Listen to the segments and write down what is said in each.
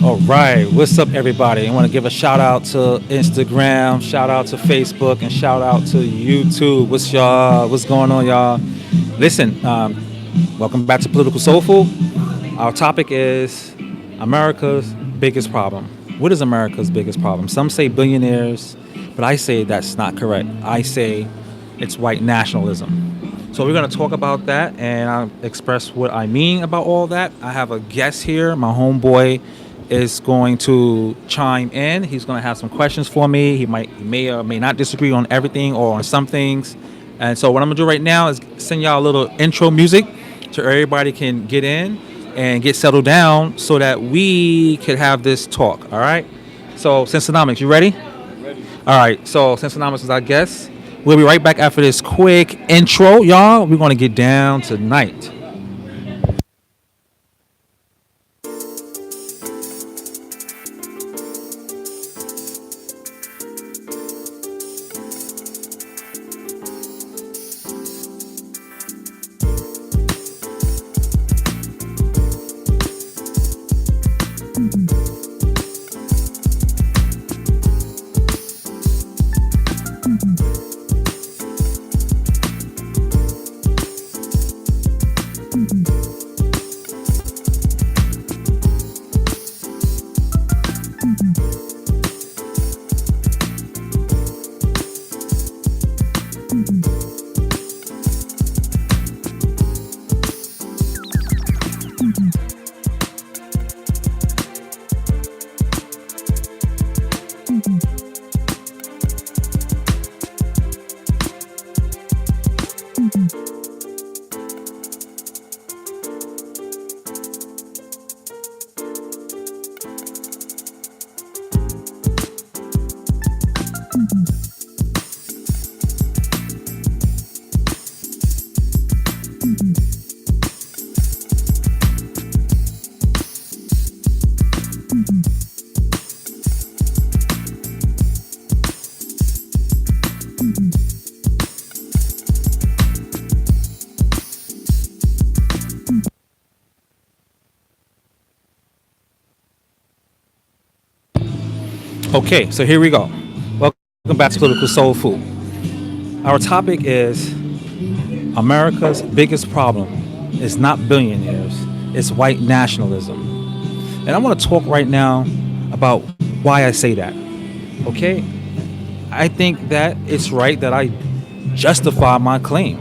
All right, what's up, everybody? I want to give a shout out to Instagram, shout out to Facebook, and shout out to YouTube. What's going on, y'all? Listen, welcome back to Political Soulful. Our topic is America's biggest problem. What is America's biggest problem? Some say billionaires, but I say that's not correct. I say it's white nationalism. So we're going to talk about that, and I'll express what I mean about all that. I have a guest here, my homeboy is going to chime in. He's going to have some questions for me. He may or may not disagree on everything or on some things. And so what I'm gonna do right now is send y'all a little intro music so everybody can get in and get settled down so that we could have this talk. All right. So Sensonomics, you ready? Ready. All right. So Sensonomics is our guest. We'll be right back after this quick intro, y'all. We're gonna get down tonight. Okay, so here we go. Welcome back to Political Soul Food. Our topic is America's biggest problem is not billionaires, it's white nationalism. And I want to talk right now about why I say that. Okay? I think that it's right that I justify my claim.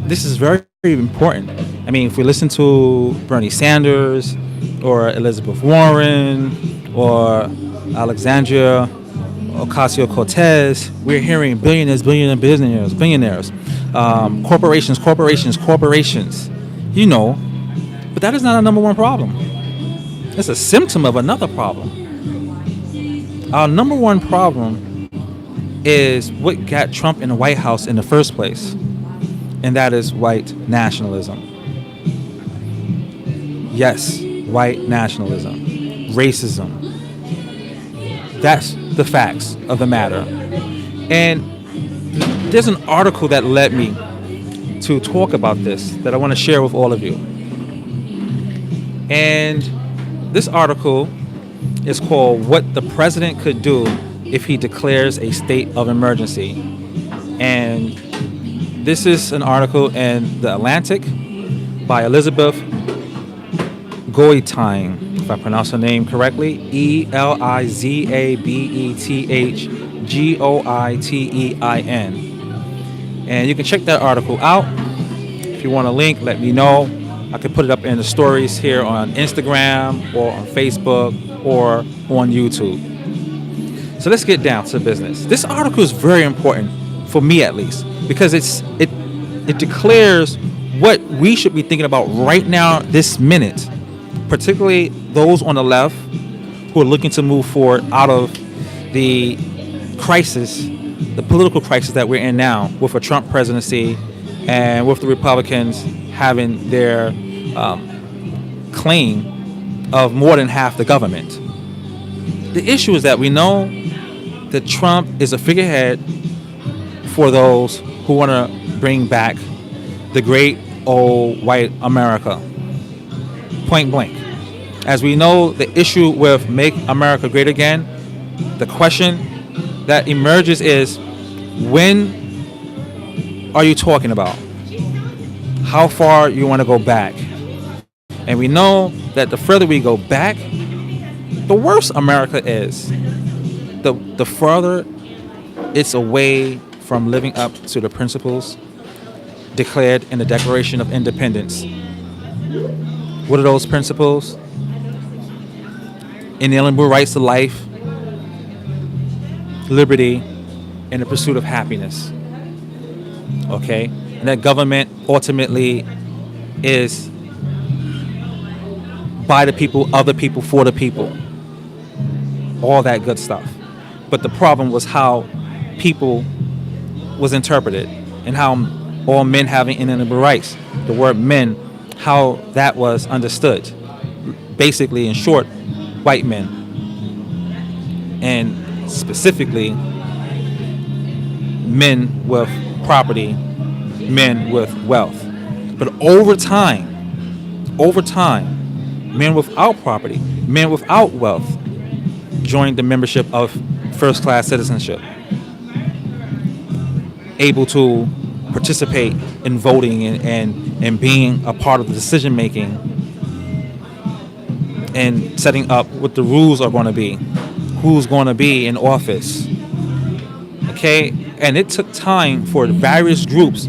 This is very, very important. I mean, if we listen to Bernie Sanders or Elizabeth Warren or Alexandria Ocasio-Cortez, we're hearing billionaires, corporations. You know, but that is not our number one problem. It's a symptom of another problem. Our number one problem is what got Trump in the White House in the first place, and that is white nationalism. Yes, white nationalism, racism. That's the facts of the matter. And there's an article that led me to talk about this that I want to share with all of you. And this article is called What the President Could Do If He Declares a State of Emergency. And this is an article in The Atlantic by Elizabeth Goitein, if I pronounce her name correctly, Elizabethgoitein. And you can check that article out. If you want a link, let me know. I can put it up in the stories here on Instagram or on Facebook or on YouTube. So let's get down to business. This article is very important, for me at least, because it declares what we should be thinking about right now, this minute, particularly those on the left who are looking to move forward out of the crisis, the political crisis that we're in now with a Trump presidency and with the Republicans having their claim of more than half the government. The issue is that we know that Trump is a figurehead for those who want to bring back the great old white America. Point blank. As we know, the issue with Make America Great Again, the question that emerges is, when are you talking about? How far you want to go back? And we know that the further we go back, the worse America is. The further it's away from living up to the principles declared in the Declaration of Independence. What are those principles? Inalienable rights to life, liberty, and the pursuit of happiness. Okay? And that government ultimately is by the people, of the people, for the people. All that good stuff. But the problem was how people was interpreted and how all men having inalienable rights. The word men, how that was understood. Basically, in short, white men. And specifically, men with property, men with wealth. But over time, men without property, men without wealth joined the membership of first-class citizenship, able to participate in voting and being a part of the decision-making and setting up what the rules are going to be, who's going to be in office. Okay? And it took time for various groups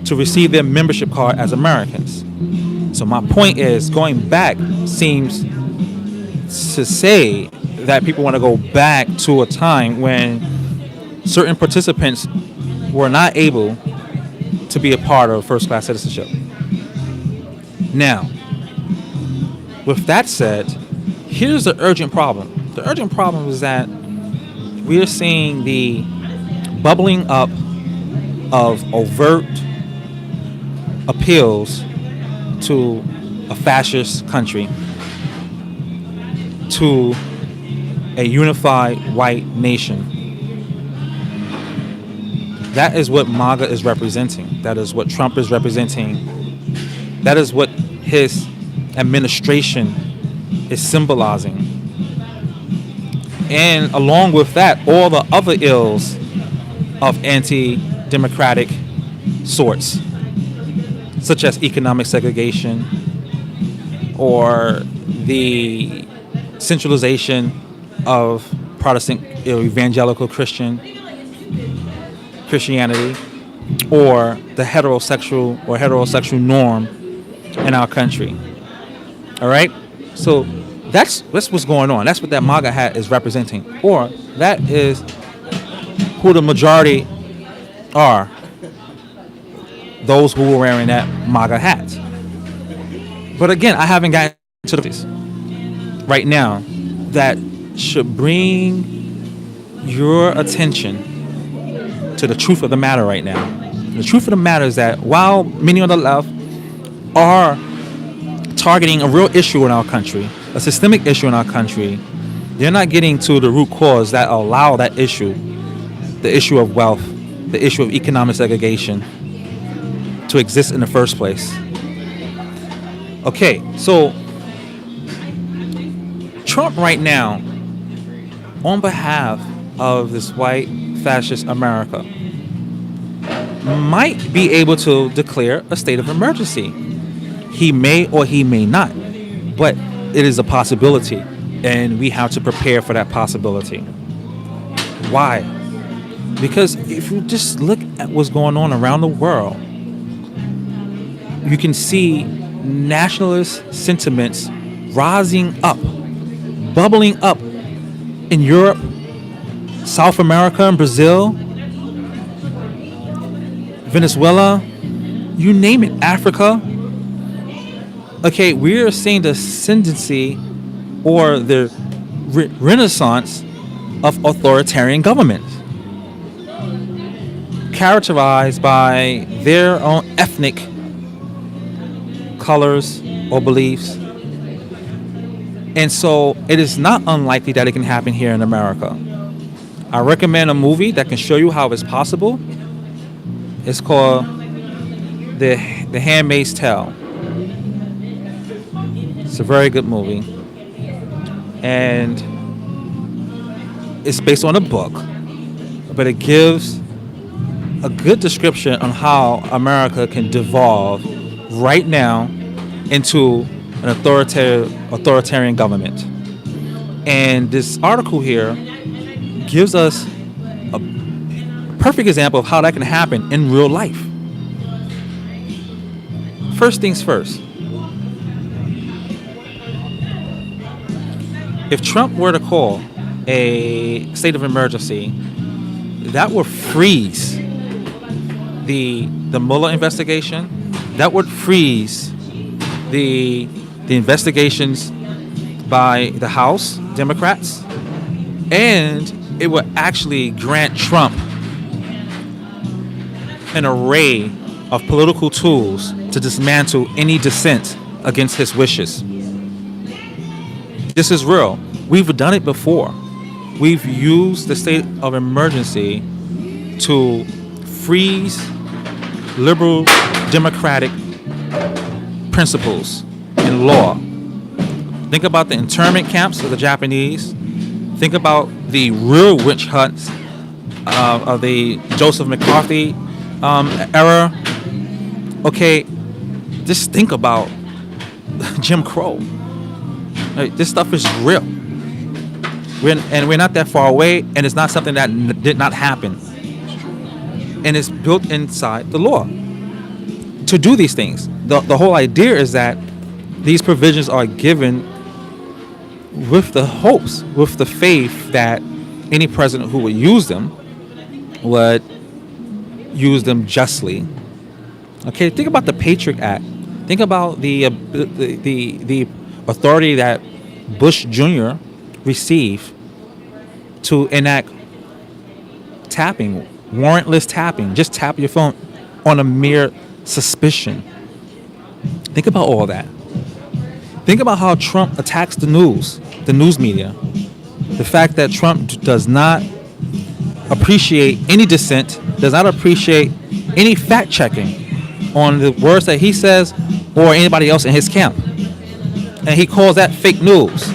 to receive their membership card as Americans. So my point is, going back seems to say that people want to go back to a time when certain participants were not able to be a part of first-class citizenship. Now, with that said, here's the urgent problem. The urgent problem is that we are seeing the bubbling up of overt appeals to a fascist country, to a unified white nation. That is what MAGA is representing. That is what Trump is representing. That is what his administration is symbolizing. And along with that, all the other ills of anti-democratic sorts, such as economic segregation or the centralization of Protestant evangelical Christianity, or the heterosexual norm in our country. All right? So that's what's going on. That's what that MAGA hat is representing. Or that is who the majority are, those who are wearing that MAGA hat. But again, I haven't gotten to this right now that should bring your attention to the truth of the matter right now. The truth of the matter is that while many on the left are targeting a real issue in our country, a systemic issue in our country, they're not getting to the root cause that allow that issue, the issue of wealth, the issue of economic segregation, to exist in the first place. Okay, so Trump right now, on behalf of this white fascist America, might be able to declare a state of emergency. He may or he may not, but it is a possibility, and we have to prepare for that possibility. Why? Because if you just look at what's going on around the world, you can see nationalist sentiments rising up, bubbling up in Europe, South America and Brazil, Venezuela, you name it, Africa. Okay, we're seeing the ascendancy or the renaissance of authoritarian governments, characterized by their own ethnic colors or beliefs. And so it is not unlikely that it can happen here in America. I recommend a movie that can show you how it's possible. It's called The Handmaid's Tale. It's a very good movie, and it's based on a book, but it gives a good description on how America can devolve right now into an authoritarian government. And this article here gives us a perfect example of how that can happen in real life. First things first. If Trump were to call a state of emergency, that would freeze the Mueller investigation. That would freeze the investigations by the House Democrats, and it would actually grant Trump an array of political tools to dismantle any dissent against his wishes. This is real. We've done it before. We've used the state of emergency to freeze liberal democratic principles and law. Think about the internment camps of the Japanese. Think about the real witch hunts of the Joseph McCarthy era. Okay, just think about Jim Crow. Like, this stuff is real. We're not that far away, and it's not something that did not happen. And it's built inside the law to do these things. The whole idea is that these provisions are given with the hopes, with the faith that any president who would use them would use them justly. Okay, think about the Patriot Act. Think about the authority that Bush Jr. received to enact tapping, warrantless tapping. Just tap your phone on a mere suspicion. Think about all that. Think about how Trump attacks the news media. The fact that Trump does not appreciate any dissent, does not appreciate any fact checking on the words that he says or anybody else in his camp. And he calls that fake news.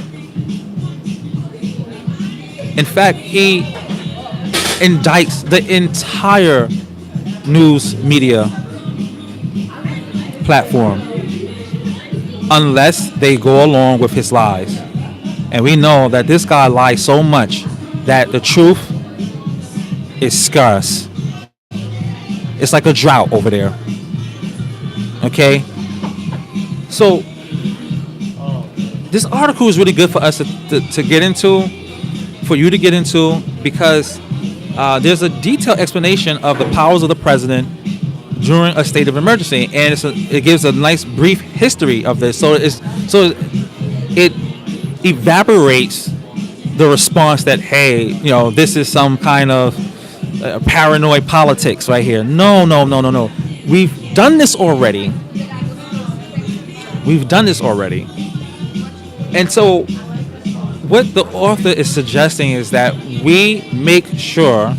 In fact, he indicts the entire news media platform unless they go along with his lies. And we know that this guy lies so much that the truth is scarce. It's like a drought over there. Okay? So, this article is really good for us to get into, for you to get into, because there's a detailed explanation of the powers of the president during a state of emergency, and it gives a nice brief history of this. So it evaporates the response that, hey, this is some kind of paranoid politics right here. No. We've done this already. And so what the author is suggesting is that we make sure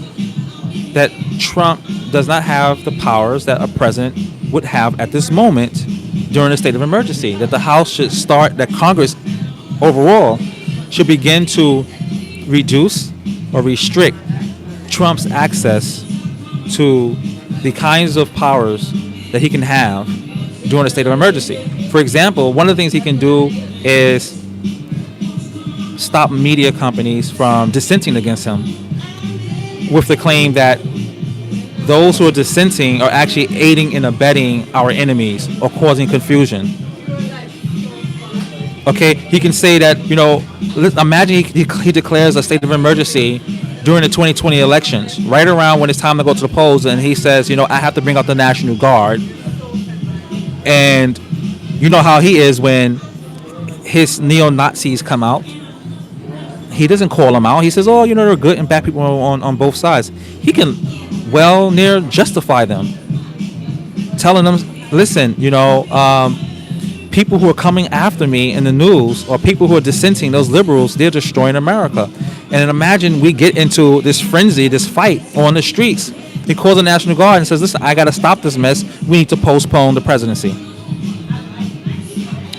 that Trump does not have the powers that a president would have at this moment during a state of emergency. That the House should start, that Congress overall should begin to reduce or restrict Trump's access to the kinds of powers that he can have during a state of emergency. For example, one of the things he can do is stop media companies from dissenting against him with the claim that those who are dissenting are actually aiding and abetting our enemies or causing confusion. Okay, he can say that, imagine he declares a state of emergency during the 2020 elections, right around when it's time to go to the polls, and he says, I have to bring out the National Guard. And you know how he is when his neo-Nazis come out. He doesn't call them out. He says, there are good and bad people on both sides. He can well near justify them, telling them, listen, people who are coming after me in the news, or people who are dissenting, those liberals, they're destroying America. And then imagine we get into this frenzy, this fight on the streets. He calls the National Guard and says, listen, I got to stop this mess. We need to postpone the presidency.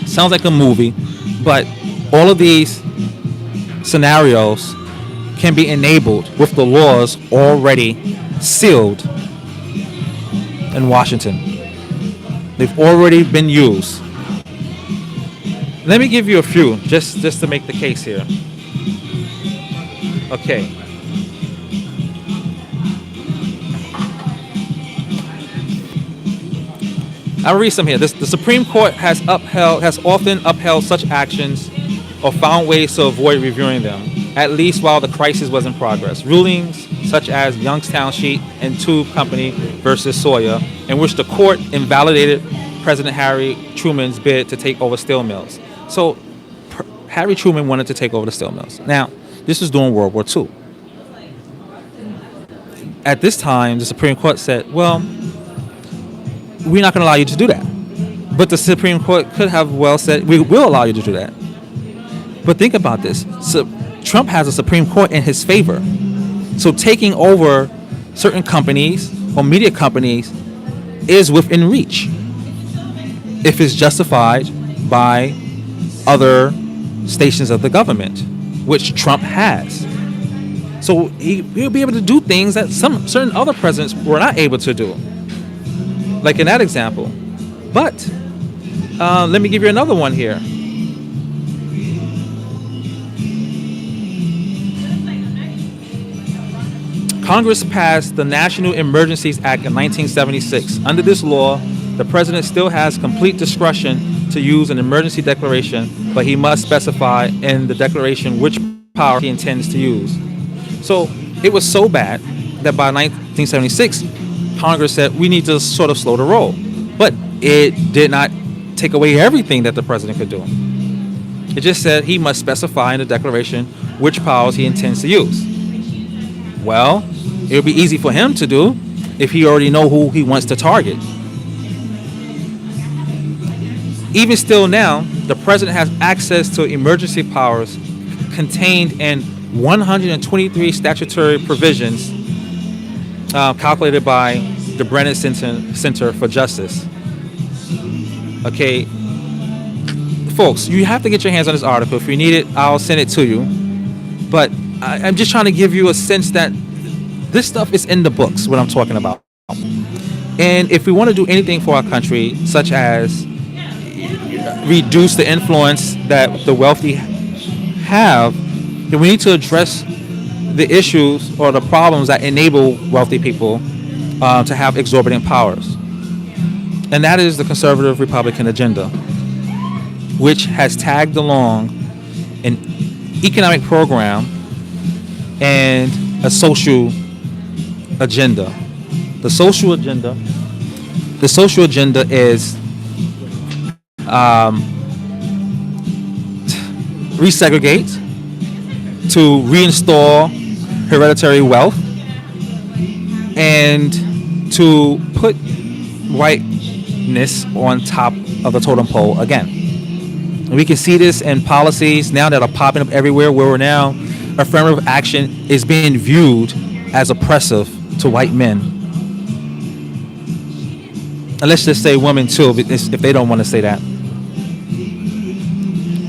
Sounds like a movie. But all of these scenarios can be enabled with the laws already sealed in Washington. They've already been used. Let me give you a few just to make the case here. Okay. I'll read some here. The Supreme Court has often upheld such actions or found ways to avoid reviewing them, at least while the crisis was in progress. Rulings such as Youngstown Sheet and Tube Company versus Sawyer, in which the court invalidated President Harry Truman's bid to take over steel mills. So Harry Truman wanted to take over the steel mills. Now, this was during World War II. At this time, the Supreme Court said, well, we're not going to allow you to do that. But the Supreme Court could have well said, we will allow you to do that. But think about this. So Trump has a Supreme Court in his favor. So taking over certain companies or media companies is within reach if it's justified by other stations of the government, which Trump has. So he'll be able to do things that some certain other presidents were not able to do. Like in that example. But let me give you another one here. Congress passed the National Emergencies Act in 1976. Under this law, the president still has complete discretion to use an emergency declaration, but he must specify in the declaration which power he intends to use. So it was so bad that by 1976, Congress said we need to sort of slow the roll. But it did not take away everything that the president could do. It just said he must specify in the declaration which powers he intends to use. Well, it would be easy for him to do if he already know who he wants to target. Even still now, the president has access to emergency powers contained in 123 statutory provisions calculated by the Brennan Center for Justice. Okay, folks, you have to get your hands on this article. If you need it, I'll send it to you. But I'm just trying to give you a sense that this stuff is in the books, what I'm talking about. And if we want to do anything for our country, such as reduce the influence that the wealthy have, then we need to address the issues or the problems that enable wealthy people to have exorbitant powers. And that is the conservative Republican agenda, which has tagged along an economic program and a social agenda. The social agenda is resegregate, to reinstall hereditary wealth, and to put whiteness on top of the totem pole again. And we can see this in policies now that are popping up everywhere, where we're now affirmative action is being viewed as oppressive to white men. And let's just say women too, if they don't want to say that.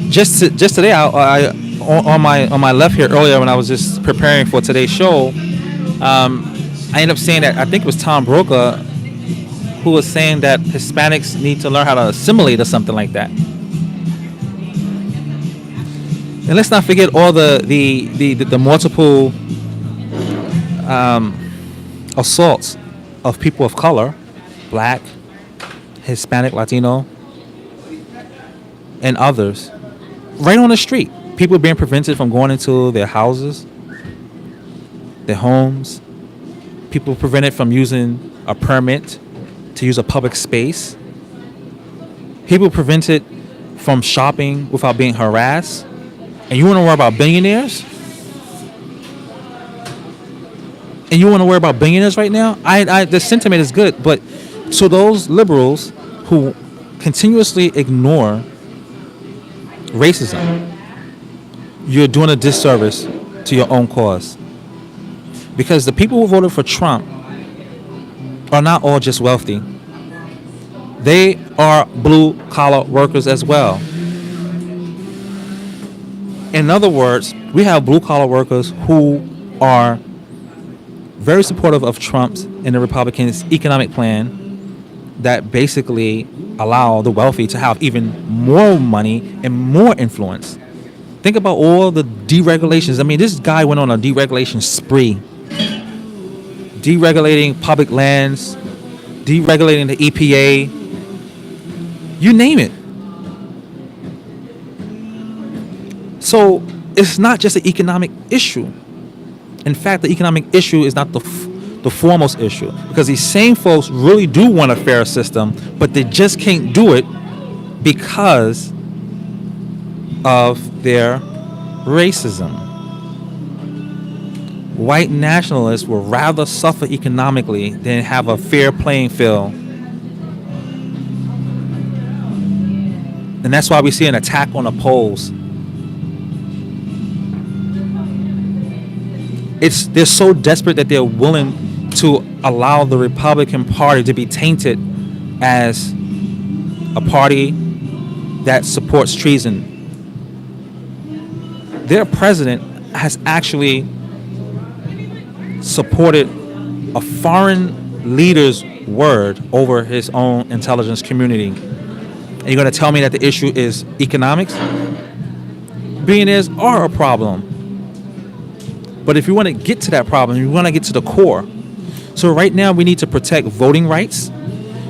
Just today, I on my left here earlier when I was just preparing for today's show, I ended up saying that I think it was Tom Brokaw who was saying that Hispanics need to learn how to assimilate or something like that. And let's not forget all the multiple assaults of people of color, black, Hispanic, Latino, and others, right on the street. People being prevented from going into their houses, their homes. People prevented from using a permit to use a public space. People prevented from shopping without being harassed. And you want to worry about billionaires? And you want to worry about billionaires right now? The sentiment is good, but so those liberals who continuously ignore racism, you're doing a disservice to your own cause. Because the people who voted for Trump are not all just wealthy. They are blue-collar workers as well. In other words, we have blue collar workers who are very supportive of Trump's and the Republicans' economic plan that basically allow the wealthy to have even more money and more influence. Think about all the deregulations. I mean, this guy went on a deregulation spree, deregulating public lands, deregulating the EPA, you name it. So it's not just an economic issue. In fact, the economic issue is not the foremost issue, because these same folks really do want a fair system, but they just can't do it because of their racism. White nationalists will rather suffer economically than have a fair playing field. And that's why we see an attack on the polls. They're so desperate that they're willing to allow the Republican Party to be tainted as a party that supports treason. Their president has actually supported a foreign leader's word over his own intelligence community. And you're going to tell me that the issue is economics? Billionaires are a problem. But if you want to get to that problem, you want to get to the core. So right now we need to protect voting rights.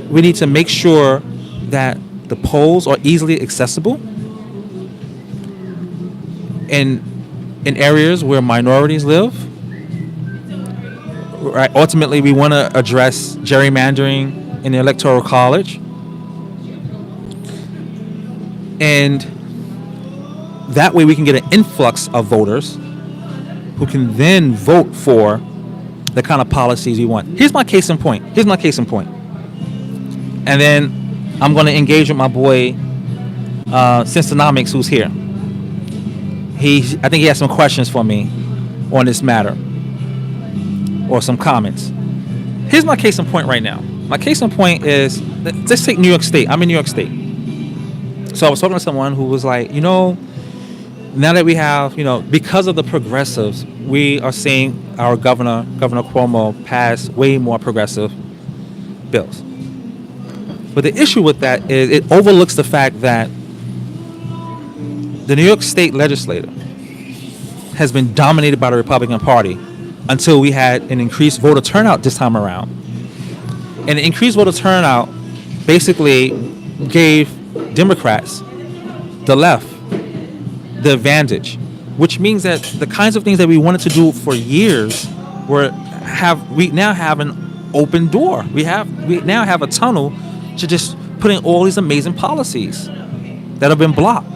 We need to make sure that the polls are easily accessible in areas where minorities live. Right. Ultimately, we want to address gerrymandering in the Electoral College. And that way we can get an influx of voters who can then vote for the kind of policies we want. Here's my case in point. And then I'm going to engage with my boy, Synstonomics, who's here. I think he has some questions for me on this matter, or some comments. Here's my case in point right now. My case in point is, let's take New York State. I'm in New York State. So I was talking to someone who was like, now that we have, because of the progressives, we are seeing our Governor Cuomo, pass way more progressive bills. But the issue with that is it overlooks the fact that the New York State legislature has been dominated by the Republican Party until we had an increased voter turnout this time around. And the increased voter turnout basically gave Democrats, the left, the advantage, which means that the kinds of things that we wanted to do for years we now have an open door. We now have a tunnel to just put in all these amazing policies that have been blocked.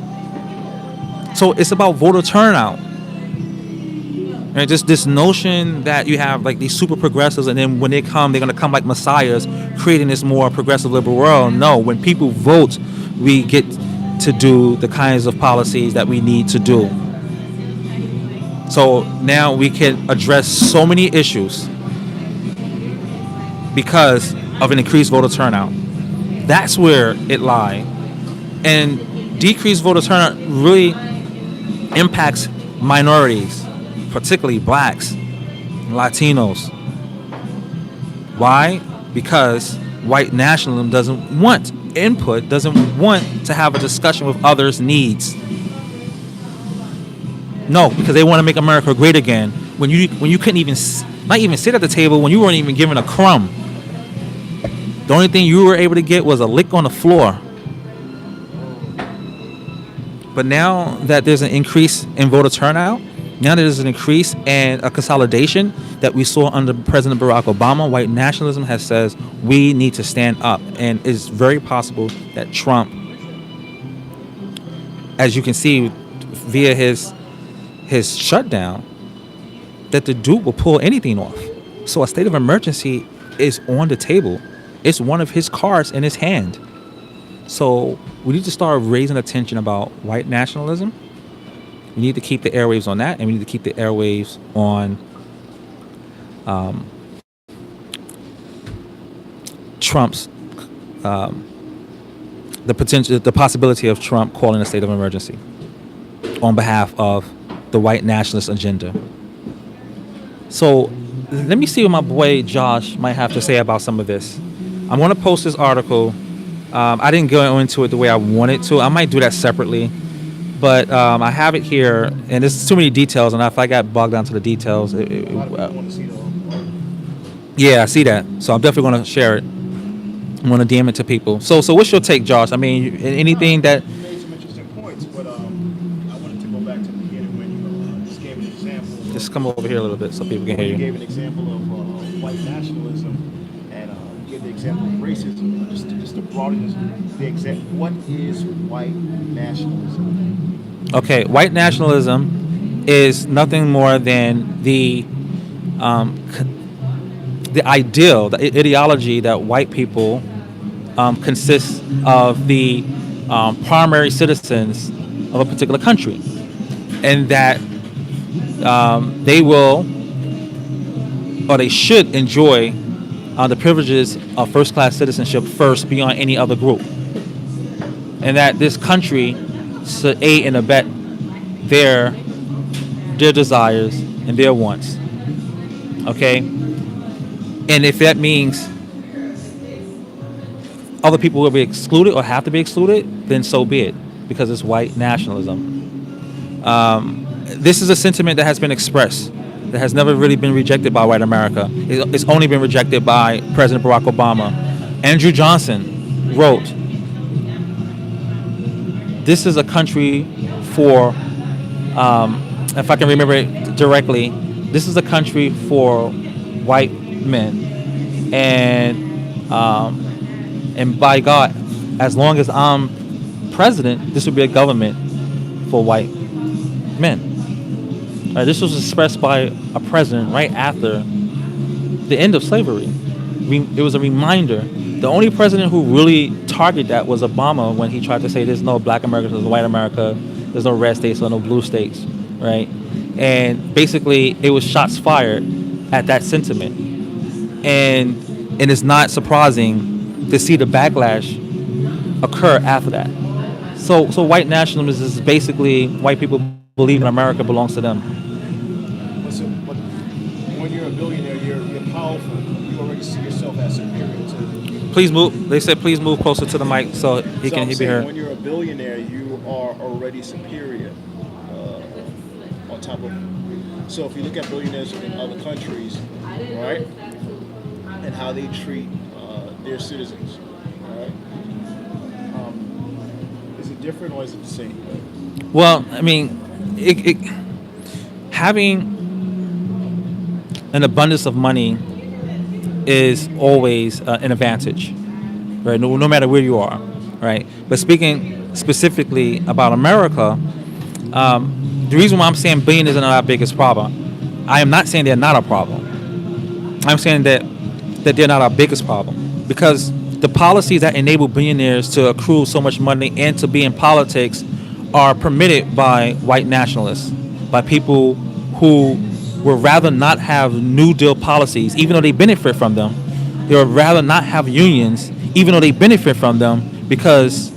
So it's about voter turnout. And just this notion that you have like these super progressives, and then when they come, they're going to come like messiahs, creating this more progressive liberal world. No, when people vote, we get to do the kinds of policies that we need to do. So now we can address so many issues because of an increased voter turnout. That's where it lies. And decreased voter turnout really impacts minorities, particularly blacks, Latinos. Why? Because white nationalism doesn't want input, doesn't want to have a discussion with others' needs. No, because they want to make America great again. When you couldn't even not even sit at the table, when you weren't even given a crumb. The only thing you were able to get was a lick on the floor. But now that there's an increase in voter turnout, now there's an increase and a consolidation that we saw under President Barack Obama, white nationalism has says we need to stand up. And it's very possible that Trump, as you can see via his shutdown, that the dude will pull anything off. So a state of emergency is on the table. It's one of his cards in his hand. So we need to start raising attention about white nationalism. We need to keep the airwaves on that, and we need to keep the airwaves on Trump's the possibility of Trump calling a state of emergency on behalf of the white nationalist agenda. So let me see what my boy Josh might have to say about some of this. I'm going to post this article. I didn't go into it the way I wanted to. I might do that separately. But I have it here, and there's too many details, and if I got bogged down to the details, yeah, I see that. So I'm definitely going to share it. I'm going to DM it to people. So what's your take, Josh? I mean, anything that... You made some interesting points, but I wanted to go back to the beginning when you just gave an example. Just come over here a little bit so people can hear You you. gave an example of white nationalism and you gave the example of racism. Just to broaden the example, what is white nationalism? Okay, white nationalism is nothing more than the ideal, the ideology that white people consists of the primary citizens of a particular country, and that they will or they should enjoy the privileges of first-class citizenship first beyond any other group, and that this country should aid and abet their desires and their wants. Okay, and if that means other people will be excluded or have to be excluded, then so be it, because it's white nationalism. This is a sentiment that has been expressed, that has never really been rejected by white America. It's only been rejected by President Barack Obama. Andrew Johnson wrote, "This is a country for," if I can remember it directly, "this is a country for white men, and by God, as long as I'm president, this will be a government for white men." This was expressed by a president right after the end of slavery. It was a reminder. The only president who really targeted that was Obama, when he tried to say there's no black America, there's no white America, there's no red states, there's no blue states, right? And basically, it was shots fired at that sentiment. And it's not surprising to see the backlash occur after that. So white nationalism is basically white people believe in America belongs to them. But when you're a billionaire, you're powerful. You already see yourself as superior to. Please move. They said please move closer to the mic so he can be heard. When you're a billionaire, you are already superior on top of. So if you look at billionaires in other countries, right, and how they treat their citizens, right, is it different or is it the same? Well, I mean, having an abundance of money is always an advantage, right? No matter where you are, right? But speaking specifically about America, the reason why I'm saying billionaires are not our biggest problem, I am not saying they're not a problem. I'm saying that they're not our biggest problem, because the policies that enable billionaires to accrue so much money and to be in politics are permitted by white nationalists, by people who would rather not have New Deal policies, even though they benefit from them. They would rather not have unions, even though they benefit from them, because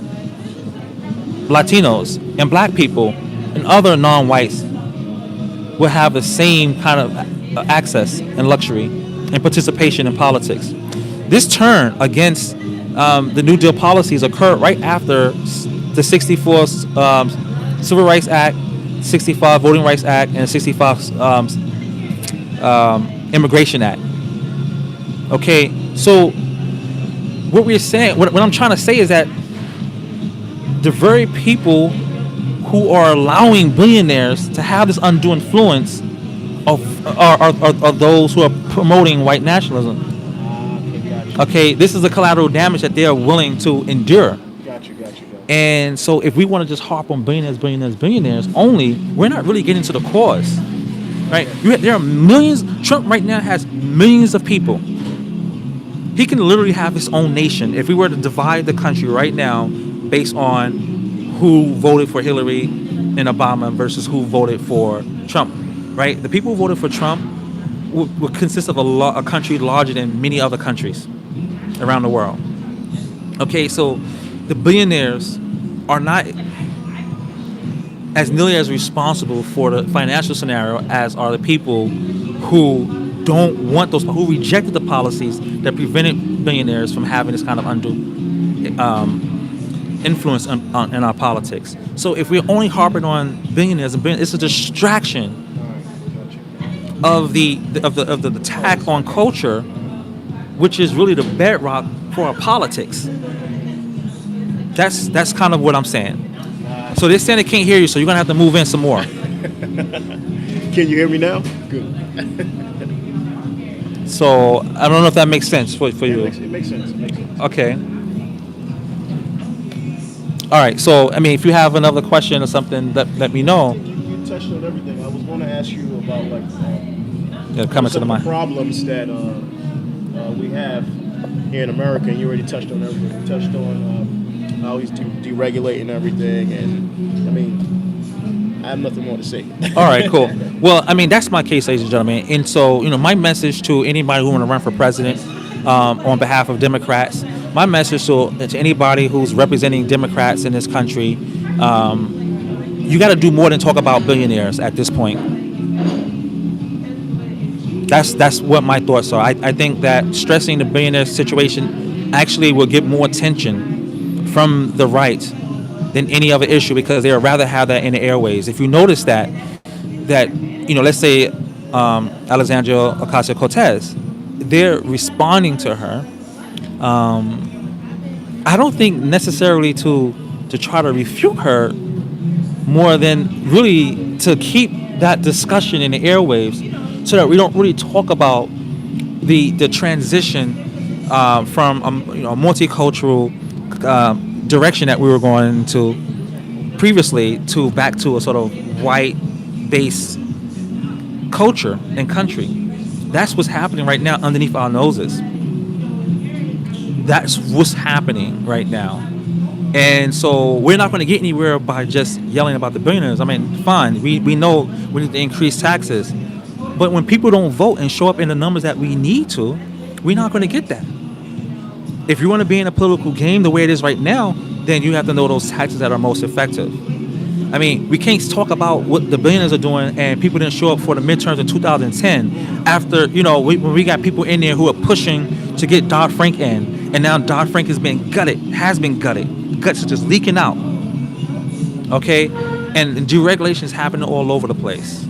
Latinos and black people and other non-whites will have the same kind of access and luxury and participation in politics. This turn against the New Deal policies occurred right after the 64 Civil Rights Act, 65 Voting Rights Act, and 65 Immigration Act. Okay, so what we're saying, what I'm trying to say is that the very people who are allowing billionaires to have this undue influence are those who are promoting white nationalism. Okay, this is the collateral damage that they are willing to endure. Gotcha. And so if we want to just harp on billionaires only, we're not really getting to the cause, right? There are millions. Trump right now has millions of people. He can literally have his own nation. If we were to divide the country right now based on who voted for Hillary and Obama versus who voted for Trump, right? The people who voted for Trump would consist of a country larger than many other countries around the world. Okay, so the billionaires are not as nearly as responsible for the financial scenario as are the people who don't want those, who rejected the policies that prevented billionaires from having this kind of undue influence in our politics. So if we're only harping on billionaires, it's a distraction of the attack on culture, which is really the bedrock for our politics. That's kind of what I'm saying. So they're saying they can't hear you, so you're gonna have to move in some more. Can you hear me now? Good. So I don't know if that makes sense for you. It makes sense. It makes sense. Okay. All right. So I mean, if you have another question or something, let me know. You touched on everything. I was going to ask you about like Yeah, coming to some the of the mic. problems that we have here in America, and you already touched on everything. You touched on how he's deregulating everything, and I mean, I have nothing more to say. All right, cool. Well, I mean, that's my case, ladies and gentlemen. And so, my message to anybody who want to run for president on behalf of Democrats, my message to anybody who's representing Democrats in this country, you got to do more than talk about billionaires at this point. That's what my thoughts are. I think that stressing the billionaire situation actually will get more attention from the right than any other issue, because they would rather have that in the airways. If you notice that let's say Alexandria Ocasio-Cortez, they're responding to her. I don't think necessarily to try to refute her, more than really to keep that discussion in the airwaves, so that we don't really talk about the transition from a multicultural direction that we were going into previously to back to a sort of white-based culture and country. That's what's happening right now underneath our noses. That's what's happening right now. And so we're not going to get anywhere by just yelling about the billionaires. I mean, fine, we know we need to increase taxes. But when people don't vote and show up in the numbers that we need to, we're not going to get that. If you want to be in a political game the way it is right now, then you have to know those taxes that are most effective. I mean, we can't talk about what the billionaires are doing and people didn't show up for the midterms in 2010 after, when we got people in there who are pushing to get Dodd-Frank in, and now Dodd-Frank has been gutted. Guts are just leaking out. Okay? And deregulation is happening all over the place.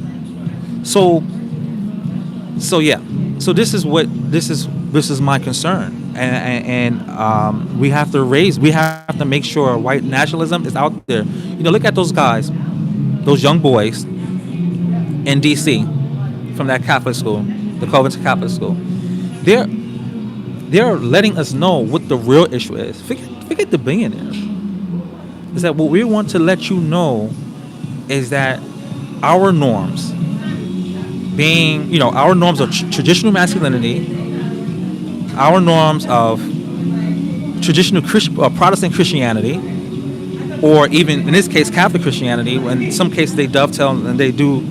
So yeah. So this is my concern, and we have to make sure white nationalism is out there. Look at those guys, those young boys in D.C. from that Catholic school, the Covington Catholic School. They're letting us know what the real issue is. Forget the billionaires. Is that what we want to let you know is that our norms, being, our norms of traditional masculinity, our norms of traditional Protestant Christianity, or even in this case Catholic Christianity, in some cases they dovetail and they do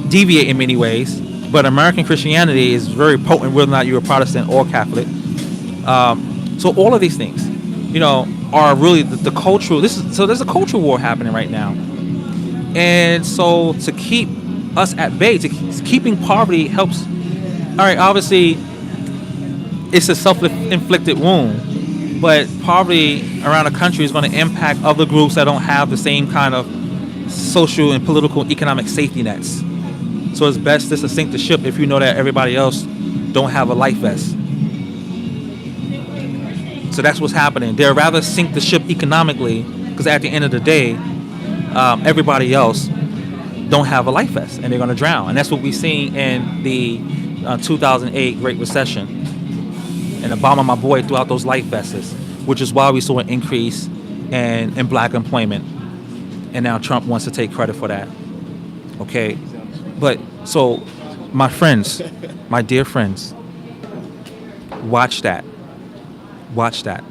deviate in many ways, but American Christianity is very potent whether or not you're a Protestant or Catholic. So all of these things, are really the cultural. So there's a cultural war happening right now, and so to keep us at bay, keeping poverty helps. All right, obviously it's a self-inflicted wound, but poverty around the country is going to impact other groups that don't have the same kind of social and political and economic safety nets. So it's best just to sink the ship if you know that everybody else don't have a life vest. So that's what's happening. They'd rather sink the ship economically, because at the end of the day, everybody else don't have a life vest and they're going to drown. And that's what we've seen in the 2008 Great Recession. And Obama, my boy, threw out those life vests, which is why we saw an increase in black employment. And now Trump wants to take credit for that. Okay? But so, my friends, my dear friends, watch that. Watch that.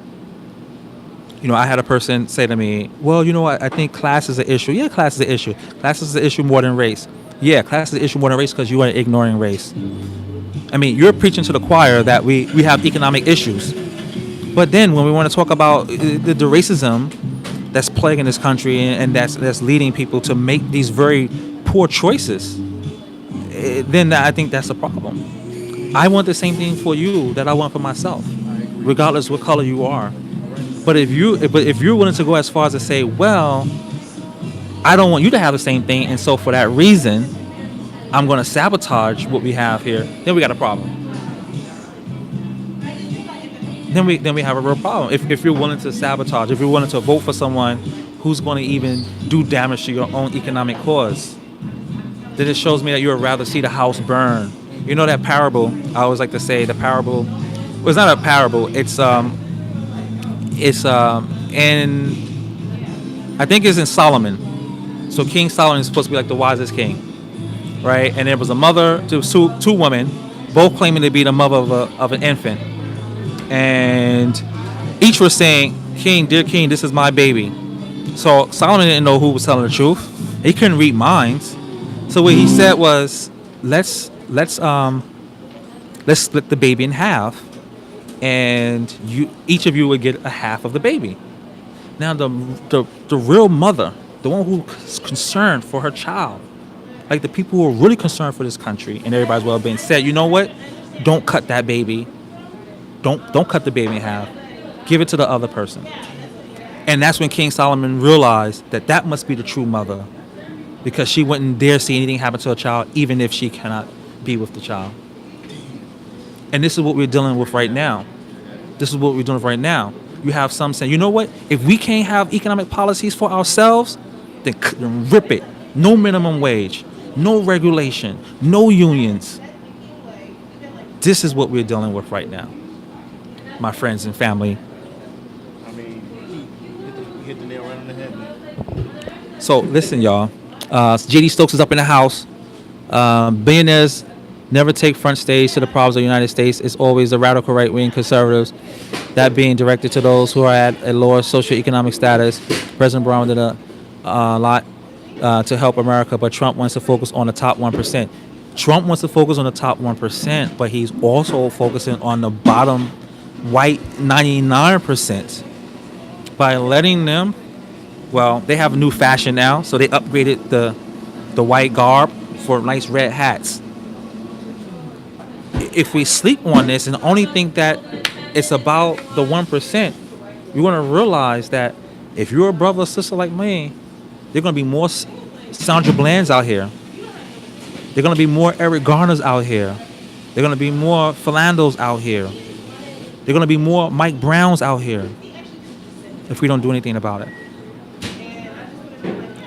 I had a person say to me, well, I think class is an issue. Yeah, class is an issue. Class is an issue more than race. Yeah, class is an issue more than race because you are ignoring race. I mean, you're preaching to the choir that we have economic issues. But then when we want to talk about the racism that's plaguing this country, and that's leading people to make these very poor choices, then I think that's a problem. I want the same thing for you that I want for myself, I agree. regardless what color you are. Right. But if you're willing to go as far as to say, well, I don't want you to have the same thing, and so for that reason, I'm going to sabotage what we have here, then we got a problem. Then we have a real problem. If you're willing to sabotage, if you're willing to vote for someone who's going to even do damage to your own economic cause, then it shows me that you would rather see the house burn. You know that parable? I always like to say the parable. Well, it's not a parable. It's in, I think it's in Solomon. So King Solomon is supposed to be like the wisest king, right? And there was a mother, two women, both claiming to be the mother of an infant, and each were saying, "King, dear king, this is my baby." So Solomon didn't know who was telling the truth. He couldn't read minds. So what he said was, let's split the baby in half, and each of you would get a half of the baby. Now the real mother, the one who's concerned for her child, like the people who are really concerned for this country and everybody's well-being, said, "You know what? Don't cut that baby. Don't cut the baby in half. Give it to the other person." And that's when King Solomon realized that that must be the true mother, because she wouldn't dare see anything happen to a child, even if she cannot be with the child. And this is what we're dealing with right now. This is what we're doing right now. You have some saying, "You know what? If we can't have economic policies for ourselves, then rip it. No minimum wage, no regulation, no unions." This is what we're dealing with right now, my friends and family. I mean, you hit the nail right on the head, man. So listen, y'all. JD Stokes is up in the house. Billionaires never take front stage to the problems of the United States. It's always the radical right-wing conservatives, that being directed to those who are at a lower socioeconomic status. President Brown did a lot to help America, but Trump wants to focus on the top 1%. Trump wants to focus on the top 1%, but he's also focusing on the bottom white 99% by letting them, well, they have a new fashion now, so they upgraded the white garb for nice red hats. If we sleep on this and only think that it's about the 1%, you're going to realize that if you're a brother or sister like me, there are going to be more Sandra Bland's out here. There are going to be more Eric Garners out here. There are going to be more Philandos out here. There are going to be more Mike Browns out here if we don't do anything about it.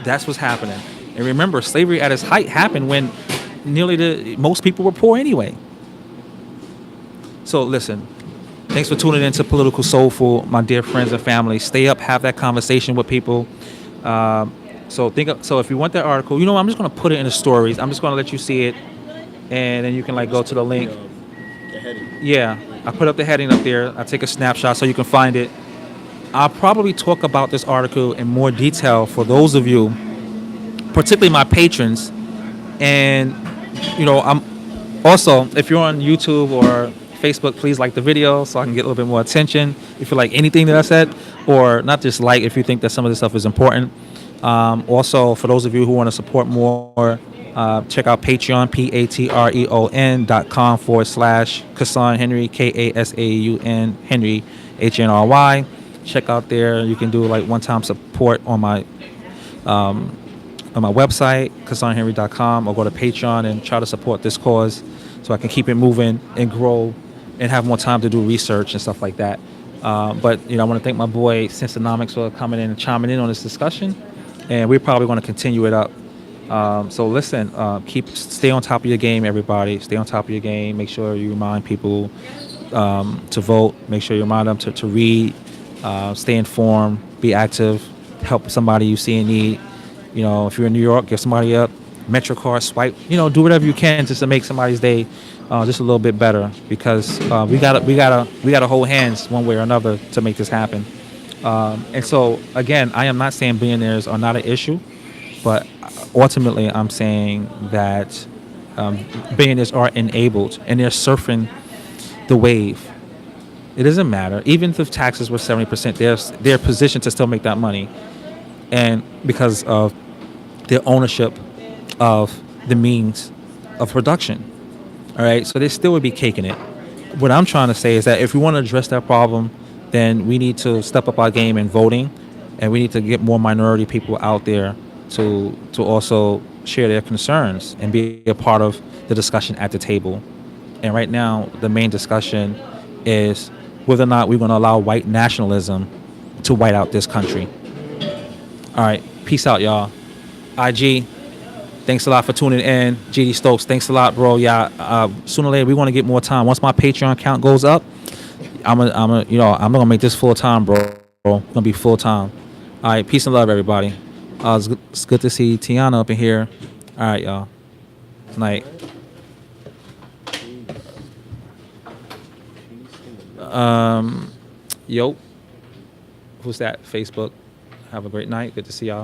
That's what's happening. And remember, slavery at its height happened when most people were poor anyway. So listen, thanks for tuning in to Political Soulful, my dear friends and family. Stay up, have that conversation with people. So if you want that article, I'm just gonna put it in the stories. I'm just gonna let you see it, and then you can go to the link. The heading. Yeah, I put up the heading up there. I take a snapshot so you can find it. I'll probably talk about this article in more detail for those of you, particularly my patrons. And I'm also, if you're on YouTube or Facebook, please like the video so I can get a little bit more attention if you like anything that I said, or not just if you think that some of this stuff is important. Also, for those of you who want to support more, check out Patreon, patreon.com/Kasaun Henry, Kasaun Henry, HNRY. Check out there. You can do one-time support on my website, KasaunHenry.com, or go to Patreon and try to support this cause so I can keep it moving and grow and have more time to do research and stuff like that. But I want to thank my boy Sensonomics for coming in and chiming in on this discussion, and we're probably going to continue it up. So listen, stay on top of your game, everybody. Stay on top of your game. Make sure you remind people to vote. Make sure you remind them to read, stay informed, be active, help somebody you see in need. If you're in New York, give somebody up, MetroCard, swipe, do whatever you can just to make somebody's day just a little bit better, because we gotta hold hands one way or another to make this happen. And so again, I am not saying billionaires are not an issue, but ultimately I'm saying that billionaires are enabled and they're surfing the wave. It doesn't matter. Even if taxes were 70%, they're positioned to still make that money. and because of their ownership of the means of production. All right, so they still would be caking it. What I'm trying to say is that if we want to address that problem, then we need to step up our game in voting, and we need to get more minority people out there to also share their concerns and be a part of the discussion at the table. And right now, the main discussion is whether or not we're going to allow white nationalism to white out this country. All right, peace out, y'all. IG, thanks a lot for tuning in. GD Stokes, thanks a lot, bro. Yeah, sooner or later we want to get more time. Once my Patreon count goes up, I'm gonna make this full time, bro. Gonna be full time. All right, peace and love, everybody. It's good to see Tiana up in here. All right, y'all. Night. Yo, who's that? Facebook. Have a great night. Good to see y'all.